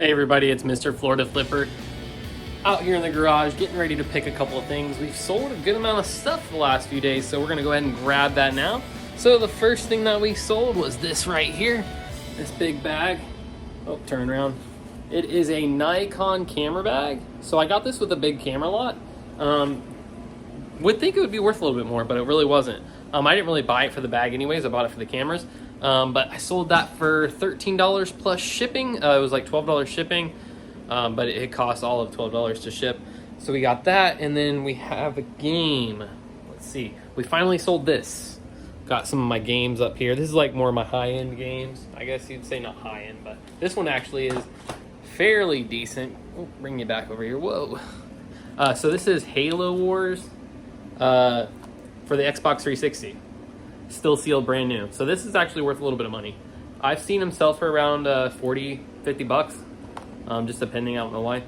Hey everybody, it's Mr. Florida Flipper out here in the garage getting ready to pick a couple of things. We've sold a good amount of stuff the last few days, so we're gonna go ahead and grab that now. So the first thing that we sold was this right here, this big bag. Oh, turn around. It is a Nikon camera bag. So I got this with a big camera lot. Would think it would be worth a little bit more, but it really wasn't. I didn't really buy it for the bag anyways, I bought it for the cameras. But I sold that for $13 plus shipping. It was like $12 shipping, but it cost all of $12 to ship. So we got that, and then we have a game. Let's see. We finally sold this. Got some of my games up here. This is like more of my high-end games. I guess you'd say not high-end, but this one actually is fairly decent. Oh, bring you back over here. Whoa. So this is Halo Wars for the Xbox 360. Still sealed, brand new. So this is actually worth a little bit of money. I've seen them sell for around 40, 50 bucks, just depending, I don't know why.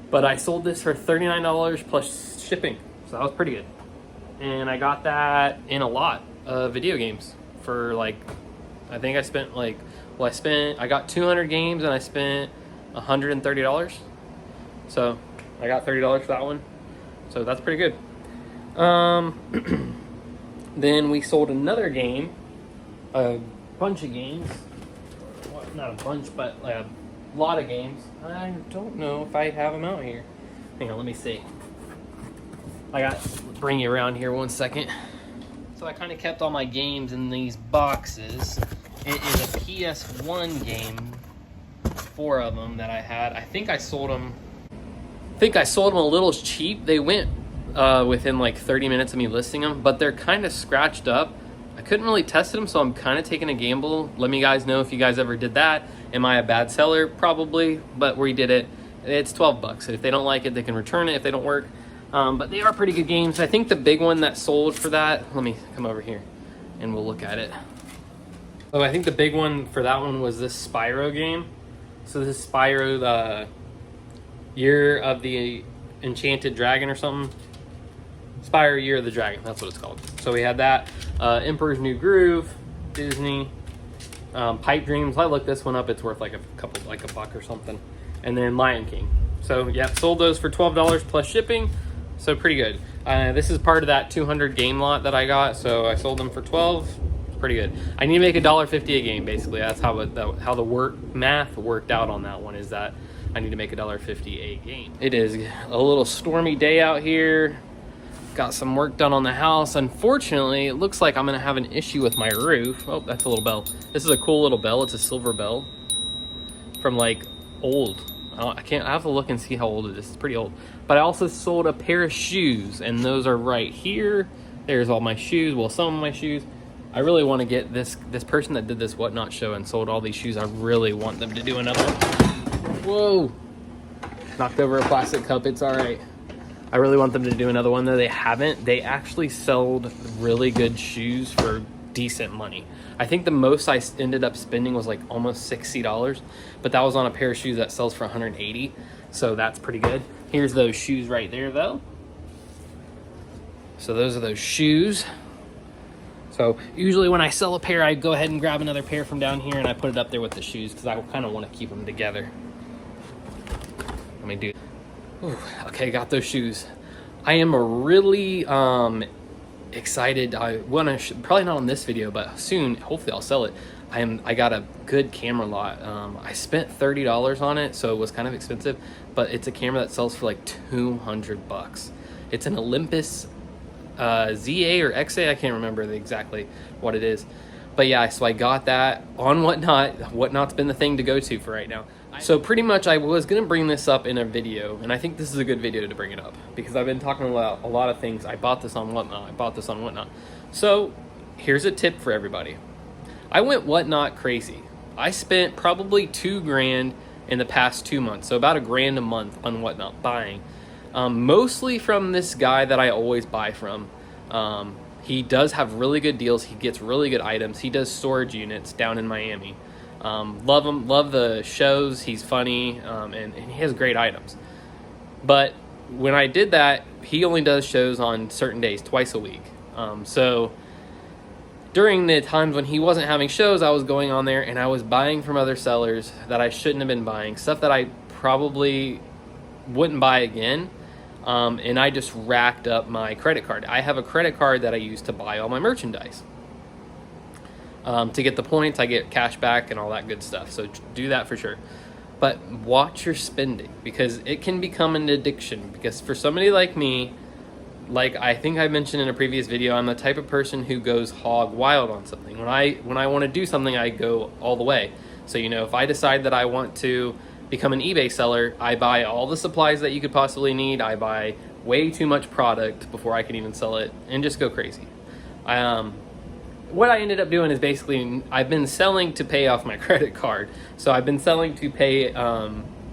But I sold this for $39 plus shipping, so that was pretty good. And I got that in a lot of video games for like, I think I spent like, I got 200 games and I spent $130. So I got $30 for that one. So that's pretty good. Then we sold another game, a bunch of games. Well, not a bunch, but a lot of games. I don't know if I have them out here. Hang on, let me see. Bring you around here one second. So I kind of kept all my games in these boxes. It is a PS1 game, 4 of them that I had. I think I sold them a little cheap. They went within like 30 minutes of me listing them, but they're kind of scratched up. I couldn't really test them, so I'm kind of taking a gamble. Let me guys know if you guys ever did that. Am I a bad seller? Probably, but we did it. It's 12 bucks. If they don't like it, they can return it if they don't work. But they are pretty good games. I think the big one that sold for that, let me come over here and we'll look at it. Oh, I think the big one for that one was this Spyro game. So this is Spyro, the Year of the Enchanted Dragon or something. Spyro Year of the Dragon, that's what it's called. So we had that. Emperor's New Groove, Disney, Pipe Dreams. I looked this one up, it's worth like a buck or something. And then Lion King. So yeah, sold those for $12 plus shipping. So pretty good. This is part of that 200 game lot that I got. So I sold them for 12. It's pretty good. I need to make $1.50 a game, basically. That's how the math worked out on that one, is that I need to make $1.50 a game. It is a little stormy day out here. Got some work done on the house. Unfortunately, it looks like I'm gonna have an issue with my roof. Oh, that's a little bell. This is a cool little bell. It's a silver bell from like old. I have to look and see how old it is. It's pretty old. But I also sold a pair of shoes, and those are right here. There's all my shoes. Well, some of my shoes. I really want to get this person that did this Whatnot show and sold all these shoes. I really want them to do another one. Whoa! Knocked over a plastic cup. It's all right. I really want them to do another one, though they haven't. They actually sold really good shoes for decent money. I think the most I ended up spending was like almost $60, but that was on a pair of shoes that sells for $180, so that's pretty good. Here's those shoes right there, though. So those are those shoes. So usually when I sell a pair, I go ahead and grab another pair from down here and I put it up there with the shoes because I kind of want to keep them together. Let me do. Ooh, okay, got those shoes. I am really excited. I want to probably not on this video, but soon, hopefully I'll sell it. I got a good camera lot. I spent $30 on it, so it was kind of expensive, but it's a camera that sells for like 200 bucks. It's an Olympus ZA or XA. I can't remember exactly what it is. But yeah, so I got that on Whatnot. Whatnot's been the thing to go to for right now. So pretty much I was going to bring this up in a video, and I think this is a good video to bring it up because I've been talking about a lot of things. I bought this on Whatnot. So here's a tip for everybody. I went Whatnot crazy. I spent probably $2,000 in the past 2 months, so about $1,000 a month on Whatnot buying. Mostly from this guy that I always buy from. He does have really good deals. He gets really good items. He does storage units down in Miami. Love him, love the shows. He's funny, and he has great items. But when I did that, he only does shows on certain days, twice a week. So during the times when he wasn't having shows, I was going on there and I was buying from other sellers that I shouldn't have been buying, stuff that I probably wouldn't buy again. And I just racked up my credit card. I have a credit card that I use to buy all my merchandise. To get the points, I get cash back and all that good stuff. So do that for sure. But watch your spending, because it can become an addiction. Because for somebody like me, like I think I mentioned in a previous video, I'm the type of person who goes hog wild on something. When I want to do something, I go all the way. So, you know, if I decide that I want to become an eBay seller, I buy all the supplies that you could possibly need. I buy way too much product before I can even sell it, and just go crazy. What I ended up doing is basically I've been selling to pay off my credit card. So I've been selling to pay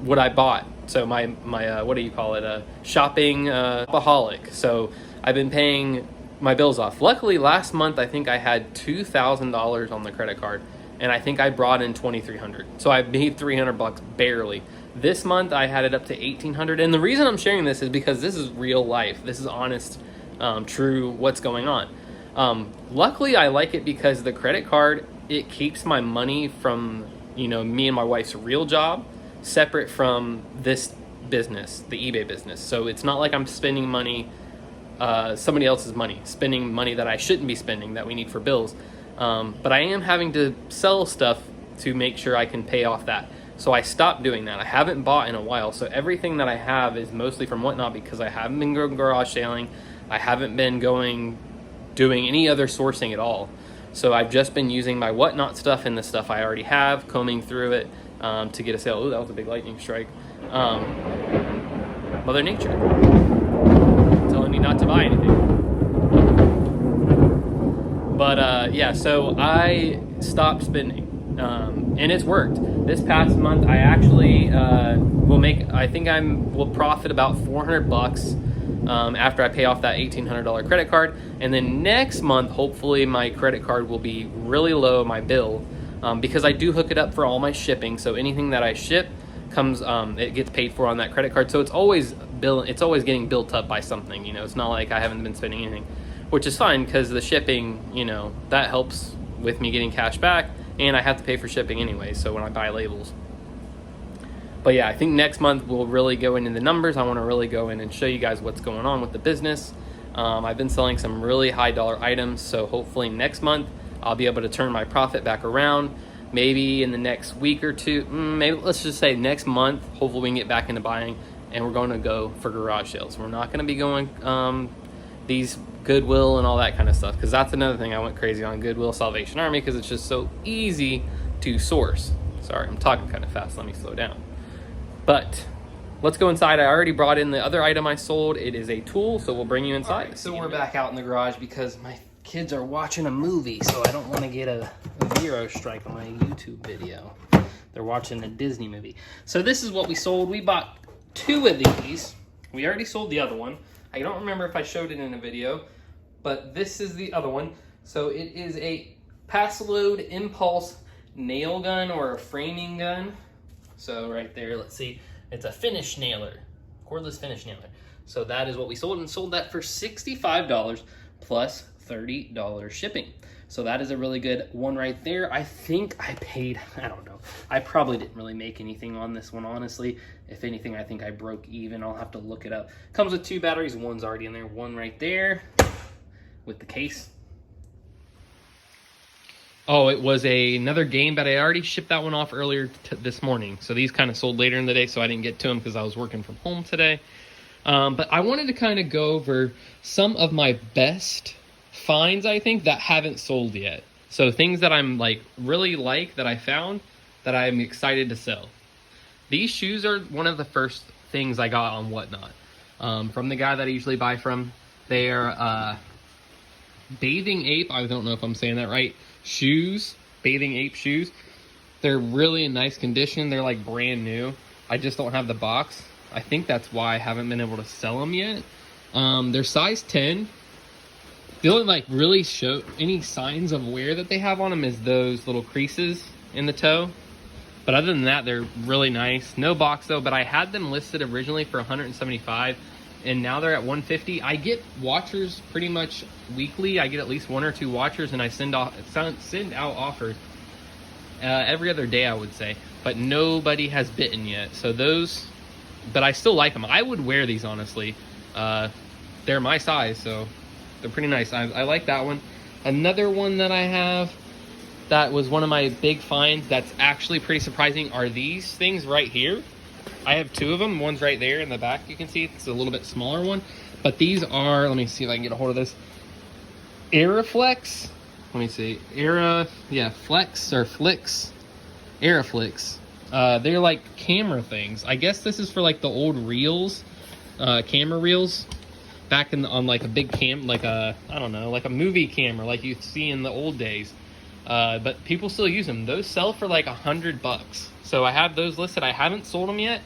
what I bought. So my what do you call it? Shopping aholic. So I've been paying my bills off. Luckily, last month I think I had $2,000 on the credit card, and I think I brought in $2,300. So I made $300 barely. This month I had it up to $1,800, and the reason I'm sharing this is because this is real life. This is honest, true what's going on. Luckily, I like it because the credit card, it keeps my money from, you know, me and my wife's real job separate from this business, the eBay business. So it's not like I'm spending money, somebody else's money, spending money that I shouldn't be spending that we need for bills. But I am having to sell stuff to make sure I can pay off that. So I stopped doing that. I haven't bought in a while. So everything that I have is mostly from Whatnot, because I haven't been garage sailing. I haven't been doing any other sourcing at all. So I've just been using my Whatnot stuff and the stuff I already have, combing through it to get a sale. Oh, that was a big lightning strike. Mother Nature telling me not to buy anything. But yeah, so I stopped spending, and it's worked. This past month, I actually will profit about $400 after I pay off that $1,800 credit card. And then next month, hopefully my credit card will be really low, my bill, because I do hook it up for all my shipping. So anything that I ship comes, it gets paid for on that credit card. So it's always getting built up by something, you know. It's not like I haven't been spending anything, which is fine, because the shipping, you know, that helps with me getting cash back, and I have to pay for shipping anyway, so when I buy labels. But yeah, I think next month we'll really go into the numbers. I want to really go in and show you guys what's going on with the business. I've been selling some really high dollar items, so hopefully next month I'll be able to turn my profit back around. Maybe in the next week or two, maybe let's just say next month, hopefully we can get back into buying, and we're going to go for garage sales. We're not going to be going these Goodwill and all that kind of stuff, because that's another thing I went crazy on, Goodwill, Salvation Army, because it's just so easy to source. Sorry, I'm talking kind of fast. Let me slow down. But let's go inside. I already brought in the other item I sold. It is a tool, so we'll bring you inside. Right, so we're back out in the garage because my kids are watching a movie, so I don't want to get a zero strike on my YouTube video. They're watching a Disney movie. So this is what we sold. We bought 2 of these. We already sold the other one. I don't remember if I showed it in a video, but this is the other one. So it is a pass load impulse nail gun, or a framing gun. So right there, let's see, it's a finish nailer, cordless finish nailer. So that is what we sold, and sold that for $65 plus $30 shipping. So that is a really good one right there. I think I paid, I don't know, I probably didn't really make anything on this one, honestly. If anything, I think I broke even. I'll have to look it up. Comes with 2 batteries, one's already in there, one right there with the case. Oh, it was another game, but I already shipped that one off earlier this morning. So these kind of sold later in the day, so I didn't get to them because I was working from home today. But I wanted to kind of go over some of my best finds, I think, that haven't sold yet. So things that I'm really that I found that I'm excited to sell. These shoes are one of the first things I got on Whatnot. From the guy that I usually buy from. They're Bathing Ape, I don't know if I'm saying that right, shoes, Bathing Ape shoes. They're really in nice condition. They're like brand new. I just don't have the box. I think that's why I haven't been able to sell them yet. They're size 10. The only really show any signs of wear that they have on them is those little creases in the toe. But other than that, they're really nice. No box though, but I had them listed originally for $175. and now they're at 150. I get watchers pretty much weekly. I get at least 1 or 2 watchers, and I send out offers every other day, I would say. But nobody has bitten yet. So those, but I still like them. I would wear these, honestly. They're my size, so they're pretty nice. I like that one. Another one that I have that was one of my big finds that's actually pretty surprising are these things right here. I have 2 of them. One's right there in the back. You can see it's a little bit smaller one. But these are, let me see if I can get a hold of this. Aeroflex. Let me see. Flex or Flix. Aeroflex. They're like camera things. I guess this is for like the old reels, camera reels. Back on like a big like a, I don't know, like a movie camera like you see in the old days. But people still use them. Those sell for like $100. So I have those listed. I haven't sold them yet.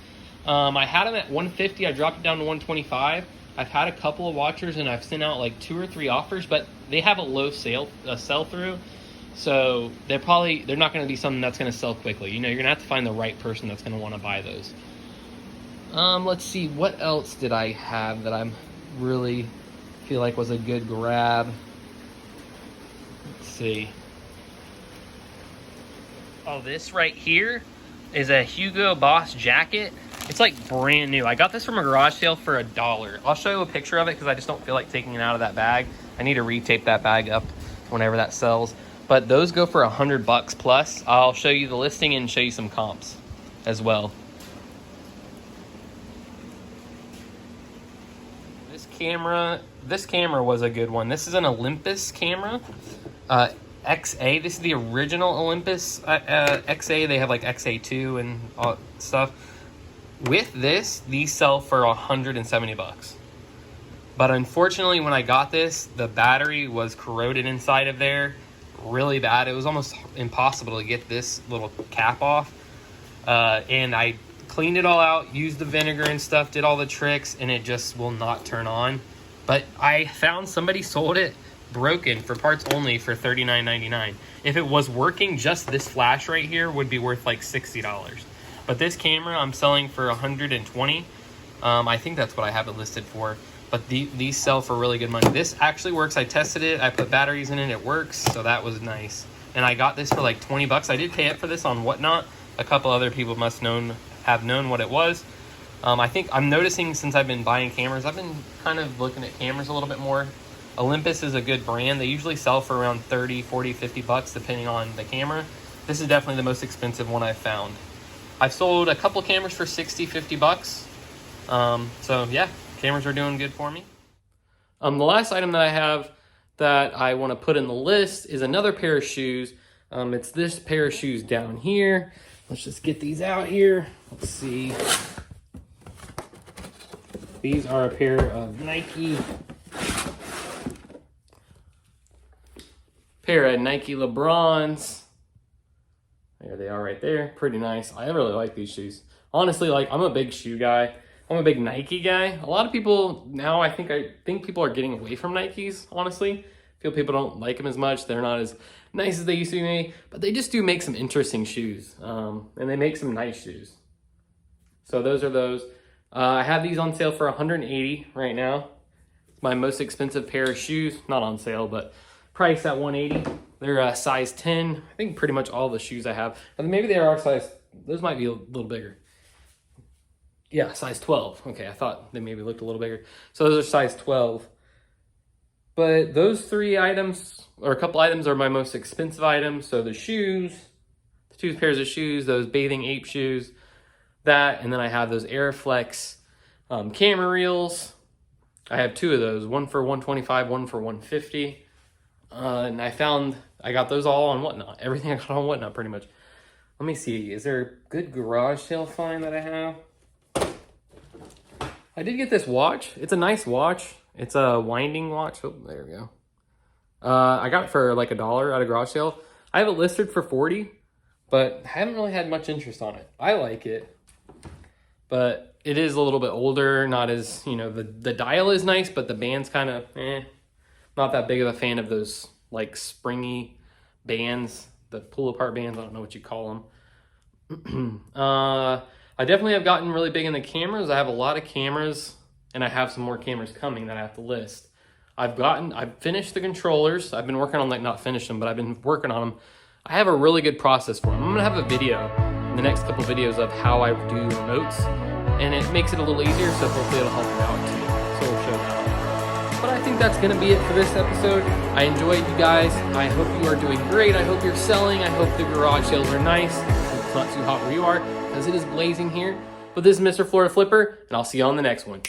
I had them at 150. I dropped it down to 125. I've had a couple of watchers and I've sent out like 2 or 3 offers, but they have a low sell through. So they're not going to be something that's going to sell quickly. You know, you're going to have to find the right person that's going to want to buy those. Let's see, what else did I have that I'm really feel like was a good grab? Let's see. Oh, this right here is a Hugo Boss jacket. It's like brand new. I got this from a garage sale for $1. I'll show you a picture of it because I just don't feel like taking it out of that bag. I need to retape that bag up whenever that sells. But those go for $100 plus. I'll show you the listing and show you some comps as well. This camera was a good one. This is an Olympus camera. XA. This is the original Olympus XA. They have like XA2 and all stuff. With this, these sell for $170. But unfortunately, when I got this, the battery was corroded inside of there really bad. It was almost impossible to get this little cap off. And I cleaned it all out, used the vinegar and stuff, did all the tricks, and it just will not turn on. But I found somebody sold it broken for parts only for $39.99. If it was working, just this flash right here would be worth like $60. But this camera I'm selling for $120. I think that's what I have it listed for. But these sell for really good money. This actually works. I tested it. I put batteries in it. It works. So that was nice. And I got this for like $20. I did pay it for this on Whatnot. A couple other people must have known what it was. I think I'm noticing since I've been buying cameras, I've been kind of looking at cameras a little bit more. Olympus is a good brand. They usually sell for around 30, 40, 50 bucks depending on the camera. This is definitely the most expensive one I've found. I've sold a couple cameras for 60, 50 bucks. So yeah, cameras are doing good for me. The last item that I have that I want to put in the list is another pair of shoes. It's this pair of shoes down here. Let's just get these out here. Let's see. These are a pair of Nike LeBrons. There they are right there. Pretty nice. I really like these shoes. Honestly, like, I'm a big shoe guy. I'm a big Nike guy. A lot of people now, I think people are getting away from Nikes, honestly. I feel people don't like them as much. They're not as nice as they used to be, but they just do make some interesting shoes. And they make some nice shoes. So those are those. I have these on sale for $180 right now. It's my most expensive pair of shoes. Not on sale, but priced at $180. They're size 10. I think pretty much all the shoes I have. And maybe they are size, those might be a little bigger. Yeah, size 12. Okay, I thought they maybe looked a little bigger. So those are size 12. But those 3 items, or a couple items, are my most expensive items. So the shoes, the 2 pairs of shoes, those bathing ape shoes, that, and then I have those Aeroflex camera reels. I have 2 of those, one for $125, one for $150. And I got those all on Whatnot. Everything I got on Whatnot, pretty much. Let me see, is there a good garage sale find that I have? I did get this watch. It's a nice watch. It's a winding watch. Oh, there we go. I got it for like $1 at a garage sale. I have it listed for $40, but I haven't really had much interest on it. I like it, but it is a little bit older. Not as, you know, the dial is nice, but the band's kind of not that big of a fan of those like springy bands, the pull apart bands. I don't know what you call them. I definitely have gotten really big in the cameras. I have a lot of cameras and I have some more cameras coming that I have to list. I've finished the controllers. I've been working on, like, not finished them, but I've been working on them. I have a really good process for them. I'm gonna have a video in the next couple videos of how I do remotes, and it makes it a little easier, so hopefully it'll help you out too. So we'll show that. But I think that's gonna be it for this episode. I enjoyed you guys. I hope you are doing great. I hope you're selling. I hope the garage sales are nice. It's not too hot where you are, because it is blazing here. But this is Mr. Florida Flipper, and I'll see you on the next one.